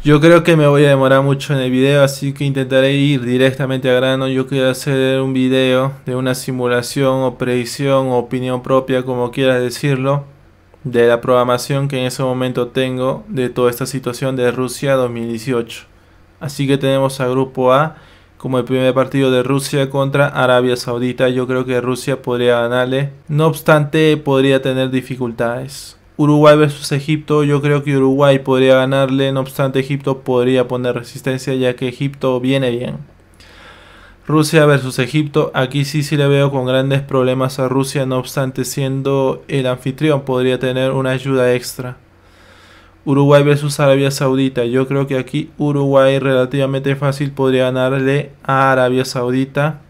Yo creo que me voy a demorar mucho en el video, así que intentaré ir directamente a grano. Yo quiero hacer un video de una simulación o predicción o opinión propia, como quieras decirlo, de la programación que en ese momento tengo de toda esta situación de Rusia 2018. Así que tenemos a Grupo A como el primer partido de Rusia contra Arabia Saudita. Yo creo que Rusia podría ganarle, no obstante podría tener dificultades. Uruguay versus Egipto, yo creo que Uruguay podría ganarle, no obstante Egipto podría poner resistencia ya que Egipto viene bien. Rusia versus Egipto, aquí sí le veo con grandes problemas a Rusia, no obstante siendo el anfitrión podría tener una ayuda extra. Uruguay versus Arabia Saudita, yo creo que aquí Uruguay relativamente fácil podría ganarle a Arabia Saudita.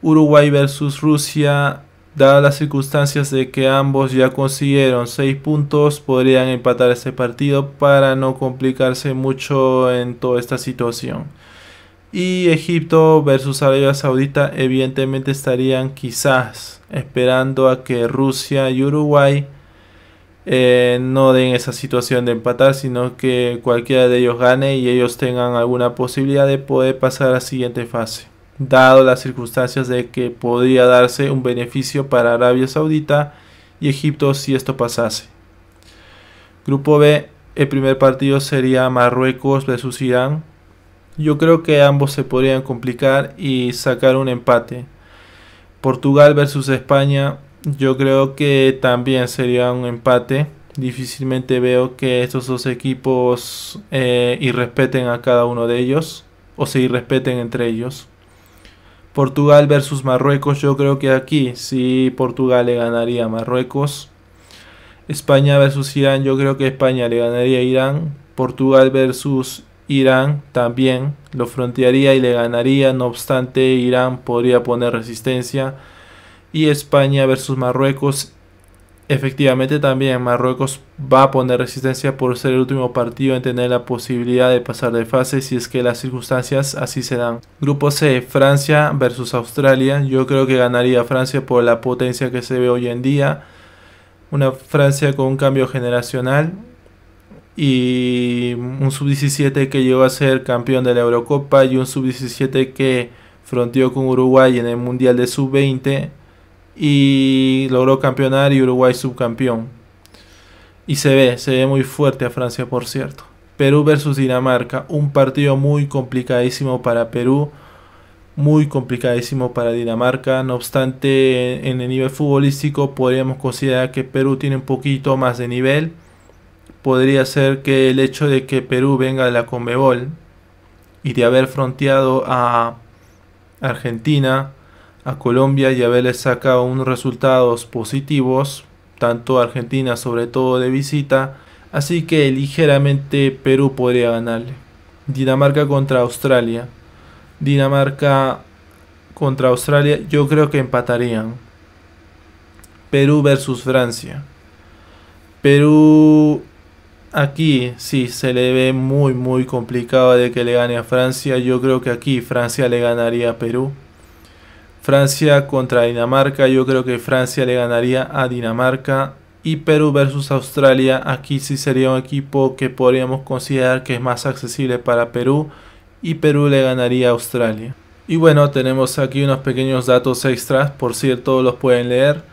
Uruguay versus Rusia, dadas las circunstancias de que ambos ya consiguieron 6 puntos, podrían empatar este partido para no complicarse mucho en toda esta situación. Y Egipto versus Arabia Saudita, evidentemente estarían quizás esperando a que Rusia y Uruguay no den esa situación de empatar, sino que cualquiera de ellos gane y ellos tengan alguna posibilidad de poder pasar a la siguiente fase, dado las circunstancias de que podría darse un beneficio para Arabia Saudita y Egipto si esto pasase. Grupo B, el primer partido sería Marruecos versus Irán. Yo creo que ambos se podrían complicar y sacar un empate. Portugal versus España, yo creo que también sería un empate. Difícilmente veo que estos dos equipos irrespeten a cada uno de ellos o se irrespeten entre ellos. Portugal versus Marruecos, yo creo que aquí sí Portugal le ganaría a Marruecos. España versus Irán, yo creo que España le ganaría a Irán. Portugal versus Irán también lo frontearía y le ganaría, no obstante Irán podría poner resistencia. Y España versus Marruecos, efectivamente también Marruecos va a poner resistencia por ser el último partido en tener la posibilidad de pasar de fase si es que las circunstancias así se dan. Grupo C, Francia versus Australia, yo creo que ganaría Francia por la potencia que se ve hoy en día. Una Francia con un cambio generacional y un sub-17 que llegó a ser campeón de la Eurocopa y un sub-17 que fronteó con Uruguay en el Mundial de sub-20 y logró campeonar y Uruguay subcampeón. Y se ve muy fuerte a Francia, por cierto. Perú versus Dinamarca, un partido muy complicadísimo para Perú, muy complicadísimo para Dinamarca. No obstante, en el nivel futbolístico podríamos considerar que Perú tiene un poquito más de nivel. Podría ser que el hecho de que Perú venga de la Conmebol y de haber fronteado a Argentina, a Colombia y haberles sacado unos resultados positivos, tanto a Argentina sobre todo de visita, así que ligeramente Perú podría ganarle. Dinamarca contra Australia. Dinamarca contra Australia, yo creo que empatarían. Perú versus Francia. Perú aquí sí se le ve muy complicado de que le gane a Francia. Yo creo que aquí Francia le ganaría a Perú. Francia contra Dinamarca, yo creo que Francia le ganaría a Dinamarca. Y Perú versus Australia, aquí sí sería un equipo que podríamos considerar que es más accesible para Perú y Perú le ganaría a Australia. Y bueno, tenemos aquí unos pequeños datos extras, por cierto los pueden leer.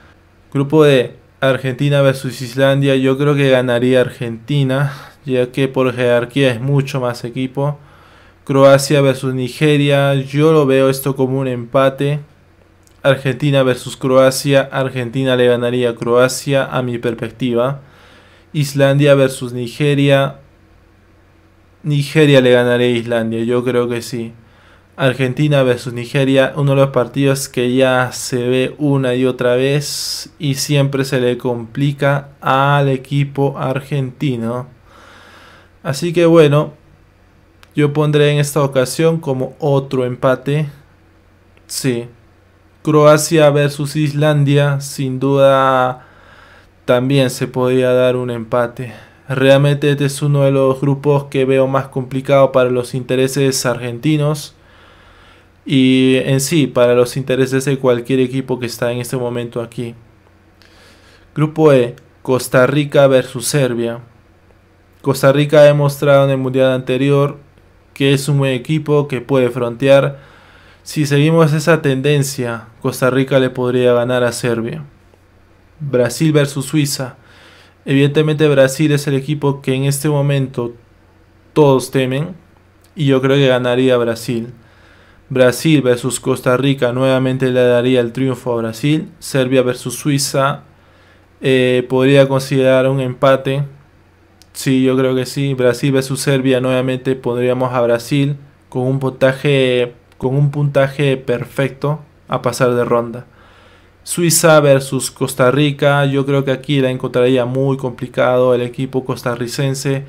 Grupo D, Argentina versus Islandia, yo creo que ganaría Argentina, ya que por jerarquía es mucho más equipo. Croacia versus Nigeria, yo lo veo esto como un empate. Argentina versus Croacia, Argentina le ganaría a Croacia a mi perspectiva. Islandia versus Nigeria, Nigeria le ganaría a Islandia, yo creo que sí. Argentina versus Nigeria, uno de los partidos que ya se ve una y otra vez y siempre se le complica al equipo argentino. Así que bueno, yo pondré en esta ocasión como otro empate. Sí. Croacia versus Islandia, sin duda también se podría dar un empate. Realmente este es uno de los grupos que veo más complicado para los intereses argentinos y en sí para los intereses de cualquier equipo que está en este momento aquí. Grupo E, Costa Rica versus Serbia. Costa Rica ha demostrado en el mundial anterior que es un buen equipo, que puede frontear. Si seguimos esa tendencia, Costa Rica le podría ganar a Serbia. Brasil versus Suiza. Evidentemente Brasil es el equipo que en este momento todos temen y yo creo que ganaría Brasil. Brasil versus Costa Rica, nuevamente le daría el triunfo a Brasil. Serbia versus Suiza, podría considerar un empate. Sí, yo creo que sí. Brasil versus Serbia, nuevamente pondríamos a Brasil con un puntaje perfecto a pasar de ronda. Suiza versus Costa Rica, yo creo que aquí la encontraría muy complicado el equipo costarricense.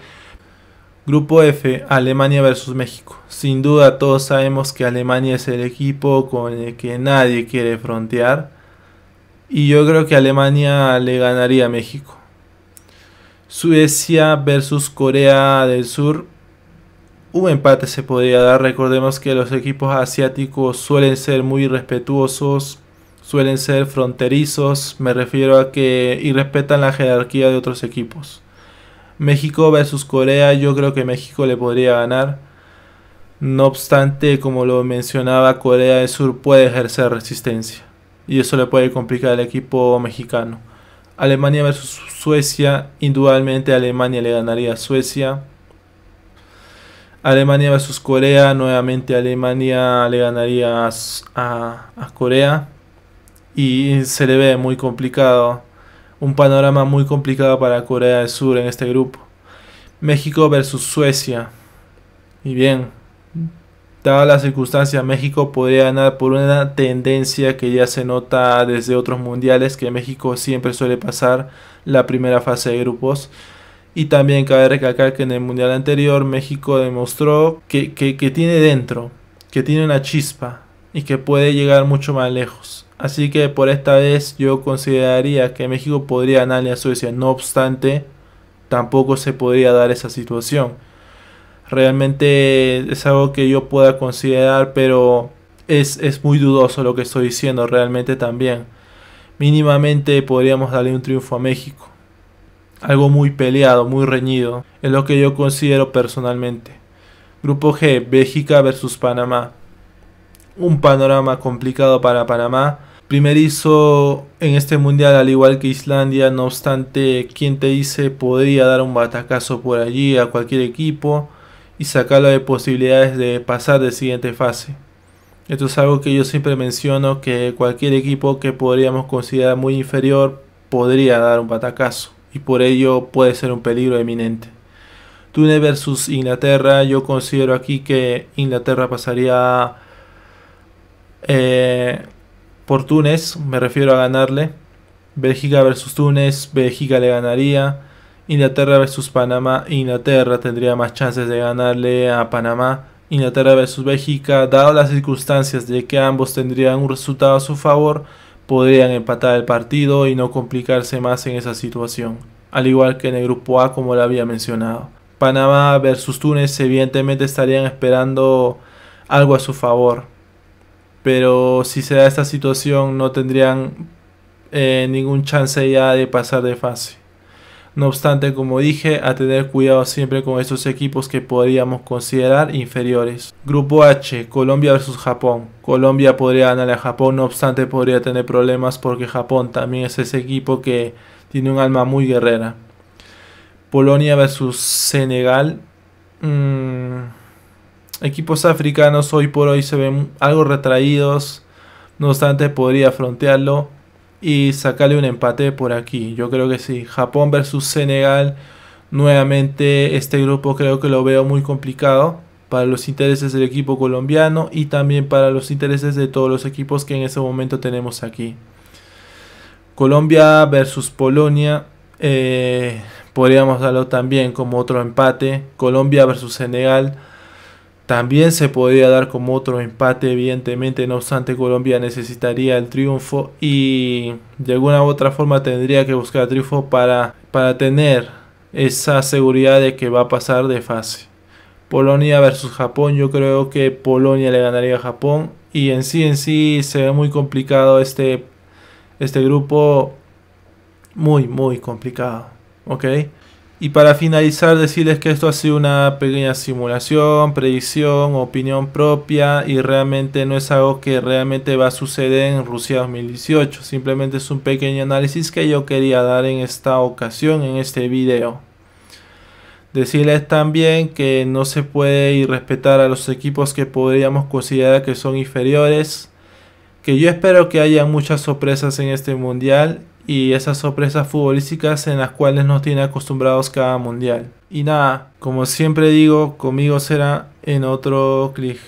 Grupo F, Alemania versus México. Sin duda todos sabemos que Alemania es el equipo con el que nadie quiere frontear. Y yo creo que Alemania le ganaría a México. Suecia versus Corea del Sur. Un empate se podría dar. Recordemos que los equipos asiáticos suelen ser muy respetuosos, suelen ser fronterizos. Me refiero a que irrespetan la jerarquía de otros equipos. México versus Corea, yo creo que México le podría ganar. No obstante, como lo mencionaba, Corea del Sur puede ejercer resistencia y eso le puede complicar al equipo mexicano. Alemania versus Suecia, indudablemente Alemania le ganaría a Suecia. Alemania versus Corea, nuevamente Alemania le ganaría a Corea y se le ve muy complicado. Un panorama muy complicado para Corea del Sur en este grupo. México versus Suecia. Y bien, dadas las circunstancias, México podría ganar por una tendencia que ya se nota desde otros mundiales, que México siempre suele pasar la primera fase de grupos. Y también cabe recalcar que en el mundial anterior México demostró que tiene dentro, que tiene una chispa y que puede llegar mucho más lejos. Así que por esta vez yo consideraría que México podría ganarle a Suecia. No obstante, tampoco se podría dar esa situación. Realmente es algo que yo pueda considerar, pero es muy dudoso lo que estoy diciendo realmente también. Mínimamente podríamos darle un triunfo a México. Algo muy peleado, muy reñido. Es lo que yo considero personalmente. Grupo G, Bélgica versus Panamá. Un panorama complicado para Panamá. Primerizo en este mundial, al igual que Islandia. No obstante, quien te dice, podría dar un batacazo por allí a cualquier equipo y sacarlo de posibilidades de pasar de siguiente fase. Esto es algo que yo siempre menciono, que cualquier equipo que podríamos considerar muy inferior podría dar un batacazo y por ello puede ser un peligro eminente. Túnez versus Inglaterra, yo considero aquí que Inglaterra pasaría por Túnez, me refiero a ganarle. Bélgica versus Túnez, Bélgica le ganaría. Inglaterra versus Panamá, Inglaterra tendría más chances de ganarle a Panamá. Inglaterra versus Bélgica, dado las circunstancias de que ambos tendrían un resultado a su favor, podrían empatar el partido y no complicarse más en esa situación, al igual que en el grupo A, como lo había mencionado. Panamá versus Túnez, evidentemente estarían esperando algo a su favor, pero si se da esta situación no tendrían ningún chance ya de pasar de fase. No obstante, como dije, a tener cuidado siempre con estos equipos que podríamos considerar inferiores. Grupo H, Colombia versus Japón. Colombia podría ganarle a Japón, no obstante podría tener problemas porque Japón también es ese equipo que tiene un alma muy guerrera. Polonia versus Senegal. Equipos africanos hoy por hoy se ven algo retraídos, no obstante podría frontearlo y sacarle un empate por aquí. Yo creo que sí. Japón versus Senegal. Nuevamente este grupo creo que lo veo muy complicado para los intereses del equipo colombiano y también para los intereses de todos los equipos que en ese momento tenemos aquí. Colombia versus Polonia. Podríamos darlo también como otro empate. Colombia versus Senegal. También se podría dar como otro empate, evidentemente, no obstante Colombia necesitaría el triunfo y de alguna u otra forma tendría que buscar el triunfo para tener esa seguridad de que va a pasar de fase. Polonia versus Japón, yo creo que Polonia le ganaría a Japón y en sí se ve muy complicado este grupo, muy complicado, ¿ok? Y para finalizar, decirles que esto ha sido una pequeña simulación, predicción, opinión propia y realmente no es algo que realmente va a suceder en Rusia 2018. Simplemente es un pequeño análisis que yo quería dar en esta ocasión, en este video. Decirles también que no se puede irrespetar a los equipos que podríamos considerar que son inferiores. Que yo espero que haya muchas sorpresas en este mundial. Y esas sorpresas futbolísticas en las cuales nos tiene acostumbrados cada mundial. Y nada, como siempre digo, conmigo será en otro clic.